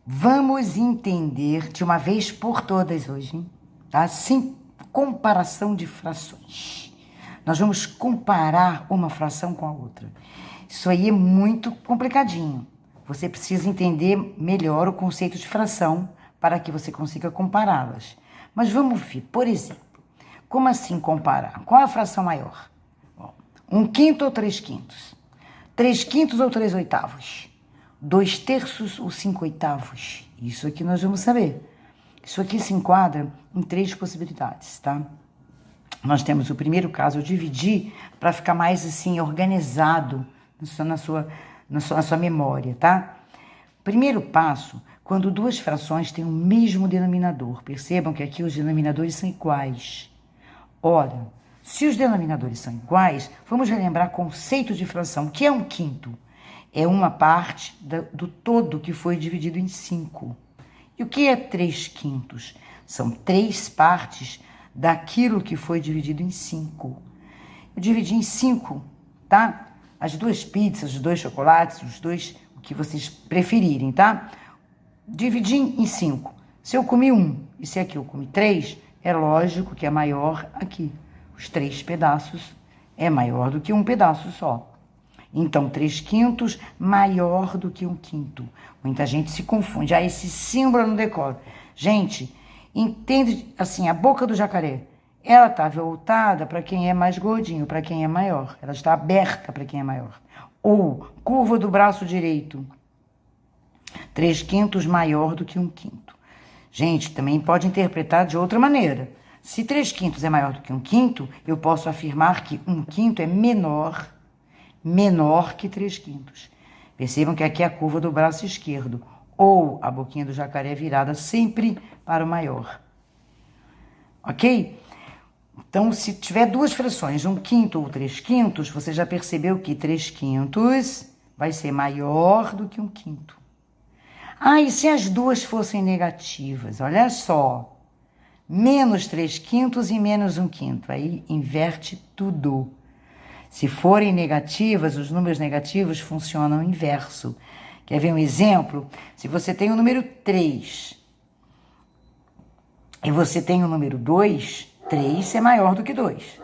Vamos entender de uma vez por todas hoje, tá? Sim, comparação de frações. Nós vamos comparar uma fração com a outra. Isso aí é muito complicadinho. Você precisa entender melhor o conceito de fração para que você consiga compará-las. Mas vamos ver, por exemplo, como assim comparar? Qual é a fração maior? 1/5 ou 3/5? 3/5 ou 3/8? 2/3 ou 5/8? Isso aqui nós vamos saber. Isso aqui se enquadra em 3 possibilidades, tá? Nós temos o primeiro caso, eu dividi para ficar mais assim organizado na sua memória, tá? Primeiro passo, quando duas frações têm o mesmo denominador. Percebam que aqui os denominadores são iguais. Ora, se os denominadores são iguais, vamos relembrar o conceito de fração. O que é 1/5? É uma parte do todo que foi dividido em 5. E o que é 3/5? São 3 partes daquilo que foi dividido em 5. Eu dividi em 5, tá? As 2 pizzas, os 2 chocolates, o que vocês preferirem, tá? Dividi em 5. Se eu comi 1 e se aqui eu comi 3, é lógico que é maior aqui. Os 3 pedaços é maior do que um pedaço só. Então, 3/5 maior do que 1/5. Muita gente se confunde. Esse símbolo eu não decoro. Gente, entende assim, a boca do jacaré, ela está voltada para quem é mais gordinho, para quem é maior. Ela está aberta para quem é maior. Ou, curva do braço direito, 3/5 maior do que 1/5. Gente, também pode interpretar de outra maneira. Se 3/5 é maior do que 1/5, eu posso afirmar que 1/5 é menor que 3/5. Percebam que aqui é a curva do braço esquerdo, ou a boquinha do jacaré virada sempre para o maior. Ok? Então, se tiver duas frações, 1/5 ou 3/5, você já percebeu que 3/5 vai ser maior do que 1/5. E se as duas fossem negativas? Olha só. Menos 3/5 e menos 1/5. Aí inverte tudo. Se forem negativas, os números negativos funcionam inverso. Quer ver um exemplo? Se você tem o número 3 e você tem o número 2, 3 é maior do que 2.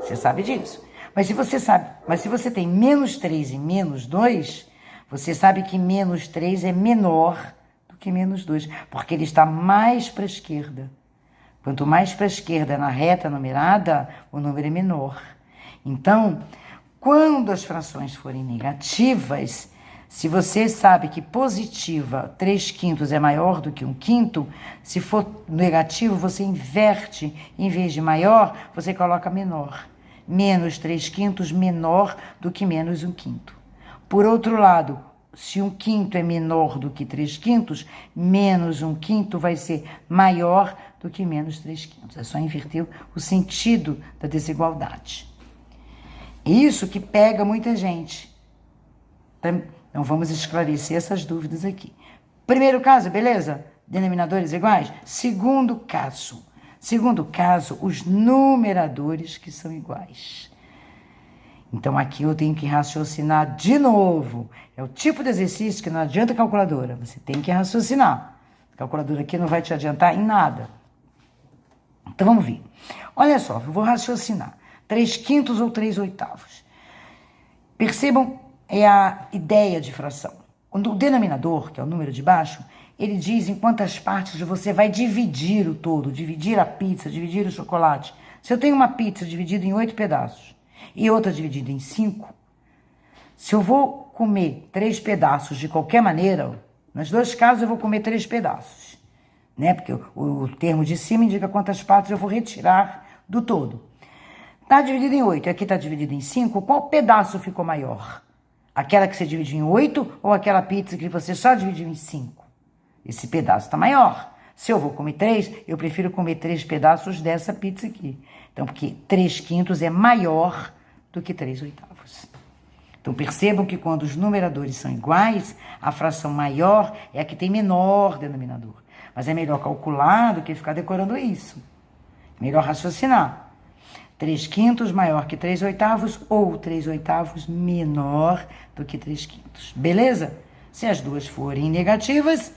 Você sabe disso. Mas se você tem menos 3 e menos 2, você sabe que menos 3 é menor do que menos 2, porque ele está mais para a esquerda. Quanto mais para a esquerda na reta numerada, o número é menor. Então, quando as frações forem negativas, se você sabe que positiva 3/5 é maior do que 1/5, se for negativo, você inverte. Em vez de maior, você coloca menor. Menos 3/5 menor do que menos 1/5. Por outro lado, se 1/5 é menor do que 3/5, menos 1/5 vai ser maior do que menos 3/5. É só inverter o sentido da desigualdade. Isso que pega muita gente. Então, vamos esclarecer essas dúvidas aqui. Primeiro caso, beleza? Denominadores iguais? Segundo caso, os numeradores que são iguais. Então, aqui eu tenho que raciocinar de novo. É o tipo de exercício que não adianta a calculadora. Você tem que raciocinar. A calculadora aqui não vai te adiantar em nada. Então, vamos ver. Olha só, eu vou raciocinar. 3/5 ou 3/8. Percebam, é a ideia de fração. Quando o denominador, que é o número de baixo, ele diz em quantas partes você vai dividir o todo, dividir a pizza, dividir o chocolate. Se eu tenho uma pizza dividida em 8 pedaços e outra dividida em 5, se eu vou comer 3 pedaços de qualquer maneira, nos 2 casos eu vou comer 3 pedaços, né? Porque o termo de cima indica quantas partes eu vou retirar do todo. Está dividido em 8, aqui está dividido em 5, qual pedaço ficou maior? Aquela que você dividiu em 8 ou aquela pizza que você só dividiu em 5? Esse pedaço está maior. Se eu vou comer 3, eu prefiro comer 3 pedaços dessa pizza aqui. Então, porque 3/5 é maior do que 3/8. Então, percebam que quando os numeradores são iguais, a fração maior é a que tem menor denominador. Mas é melhor calcular do que ficar decorando isso. Melhor raciocinar. 3/5 maior que 3/8 ou 3/8 menor do que 3/5. Beleza? Se as duas forem negativas,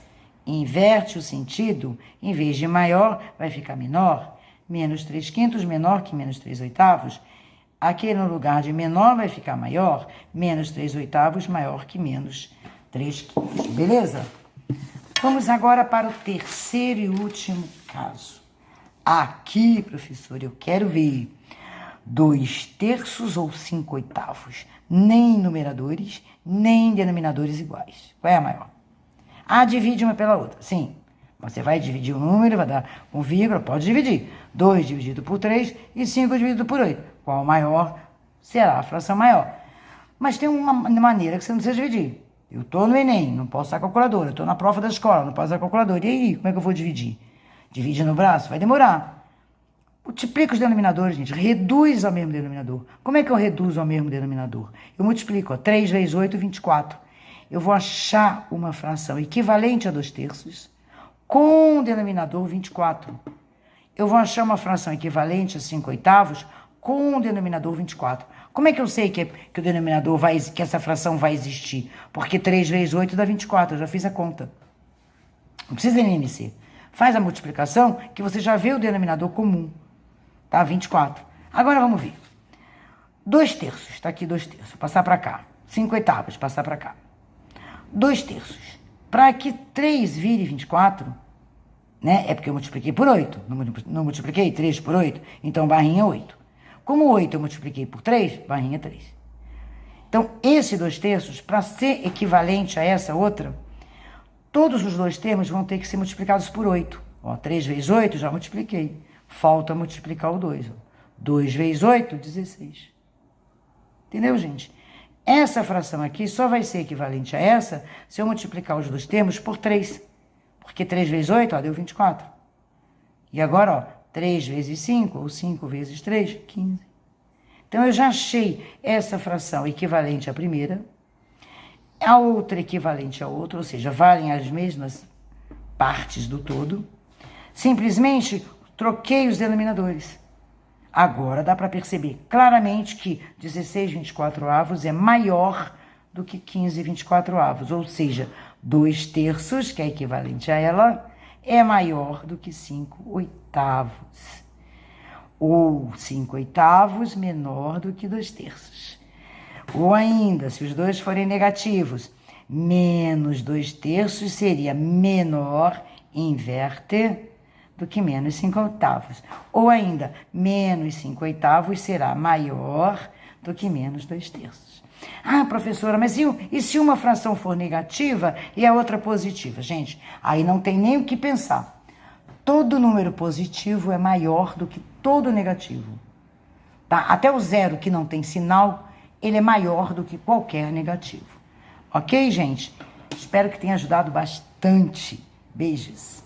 inverte o sentido, em vez de maior, vai ficar menor. Menos 3/5 menor que menos 3/8. Aqui no lugar de menor vai ficar maior. Menos 3/8 maior que menos 3/5. Beleza? Vamos agora para o terceiro e último caso. Aqui, professor, eu quero ver 2/3 ou 5/8. Nem numeradores, nem denominadores iguais. Qual é a maior? Divide uma pela outra. Sim. Você vai dividir o número, vai dar com vírgula, pode dividir. 2 dividido por 3 e 5 dividido por 8. Qual maior será a fração maior? Mas tem uma maneira que você não precisa dividir. Eu estou no Enem, não posso usar calculadora. Eu estou na prova da escola, não posso usar calculadora. E aí, como é que eu vou dividir? Divide no braço? Vai demorar. Multiplica os denominadores, gente. Reduz ao mesmo denominador. Como é que eu reduzo ao mesmo denominador? Eu multiplico. 3 vezes 8, 24. Eu vou achar uma fração equivalente a 2/3 com o denominador 24. Eu vou achar uma fração equivalente a 5/8 com o denominador 24. Como é que eu sei que o denominador que essa fração vai existir? Porque 3 vezes 8 dá 24, eu já fiz a conta. Não precisa NMC. Faz a multiplicação que você já vê o denominador comum. Tá? 24. Agora vamos ver. 2/3, tá aqui 2/3. Passar para cá. 5/8, passar para cá. 2/3. Para que 3 vire 24, né? É porque eu multipliquei por 8. Não multipliquei 3 por 8? Então, barrinha 8. Como 8 eu multipliquei por 3, barrinha 3. Então, esse 2/3, para ser equivalente a essa outra, todos os dois termos vão ter que ser multiplicados por 8. Ó, 3 vezes 8, já multipliquei. Falta multiplicar o 2. Ó. 2 vezes 8, 16. Entendeu, gente? Essa fração aqui só vai ser equivalente a essa se eu multiplicar os dois termos por 3. Porque 3 vezes 8, ó, deu 24. E agora, ó, 3 vezes 5, ou 5 vezes 3, 15. Então, eu já achei essa fração equivalente à primeira, a outra equivalente à outra, ou seja, valem as mesmas partes do todo. Simplesmente troquei os denominadores. Agora dá para perceber claramente que 16/24 é maior do que 15/24, ou seja, 2/3, que é equivalente a ela, é maior do que 5/8. Ou 5/8 menor do que 2/3. Ou ainda, se os dois forem negativos, menos 2/3 seria menor, inverte, do que menos 5/8. Ou ainda, menos 5/8 será maior do que menos 2/3. Professora, mas e se uma fração for negativa e a outra positiva? Gente, aí não tem nem o que pensar. Todo número positivo é maior do que todo negativo. Tá? Até o zero que não tem sinal, ele é maior do que qualquer negativo. Ok, gente? Espero que tenha ajudado bastante. Beijos.